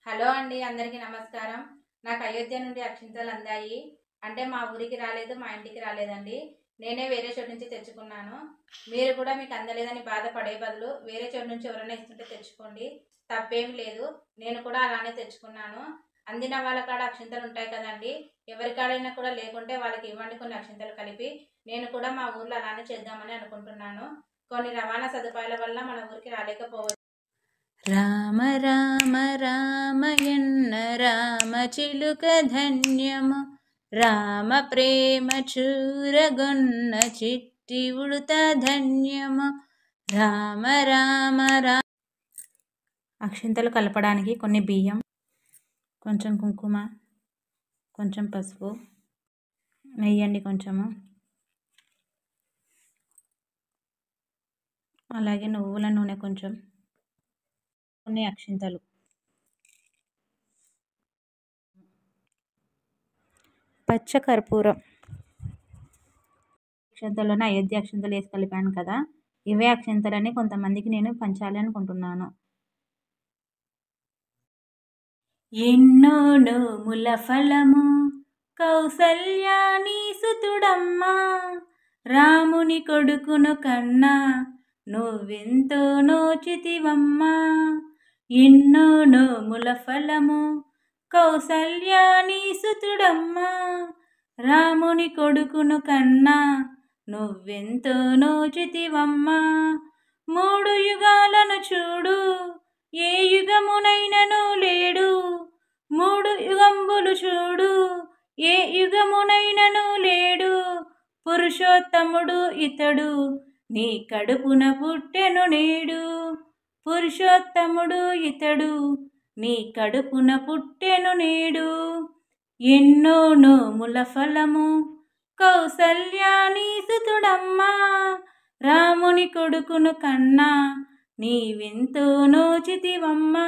Hello అండి, అందరికీ నమస్కారం. నాకు అయోధ్య నుండి అక్షింతలు అందాయి. అంటే మా ఊరికి రాలేదు, మా ఇంటికి రాలేదండి. నేనే వేరే చోటు నుంచి తెచ్చుకున్నాను. మీరు కూడా మీకు అందలేదని బాధపడే బదులు వేరే చోటు నుంచి ఎవరైనా ఇస్తుంటే తెచ్చుకోండి, తప్పేం లేదు. నేను కూడా అలానే తెచ్చుకున్నాను. అందిన వాళ్ళ కాడ అక్షింతలు ఉంటాయి కదండి, ఎవరి కాడైనా కూడా లేకుంటే వాళ్ళకి ఇవ్వండి కొన్ని అక్షింతలు కలిపి. నేను కూడా మా ఊర్లో అలానే చేద్దామని అనుకుంటున్నాను. కొన్ని రవాణా సదుపాయాల వల్ల మన ఊరికి రాలేకపోవచ్చు. రామ రామ రామయన్న రామ చిలుక ధన్యము, రామ ప్రేమ చూరగొన్న చిట్టి ఉడుత ధన్యము. రామ రామ రామ. అక్షింతలు కలపడానికి కొన్ని బియ్యం, కొంచెం కుంకుమ, కొంచెం పసుపు, నెయ్యండి కొంచెము, అలాగే నువ్వుల నూనె కొంచెం, కొన్ని అక్షింతలు, పచ్చ కర్పూరం. అక్షంతలోనే అయోధ్య అక్షంతలు వేసి కలిపాను కదా, ఇవే అక్షంతలని కొంతమందికి నేను పంచాలి అనుకుంటున్నాను. ఎన్నో నోముల ఫలము కౌసల్యాని సుతుడమ్మా, రాముని కొడుకును కన్నా నువ్వెంతో నోచితివమ్మా. ఎన్నో నోముల ఫలము కౌసల్యాని సుతుడమ్మా, రాముని కొడుకును కన్నా నువ్వెంతో నోచితివమ్మా. మూడు యుగాలను చూడు, ఏ యుగమునైనను లేడు. మూడు యుగంబులు చూడు, ఏ యుగమునైనను లేడు. పురుషోత్తముడు ఇతడు, నీ కడుపున పుట్టెను నేడు. పురుషోత్తముడు ఇతడు, నీ కడుపున పుట్టెను నేడు. ఎన్నో నోముల ఫలము కౌసల్యాని సుతుడమ్మా, రాముని కొడుకును కన్నా నీవెంతో నోచితివమ్మా.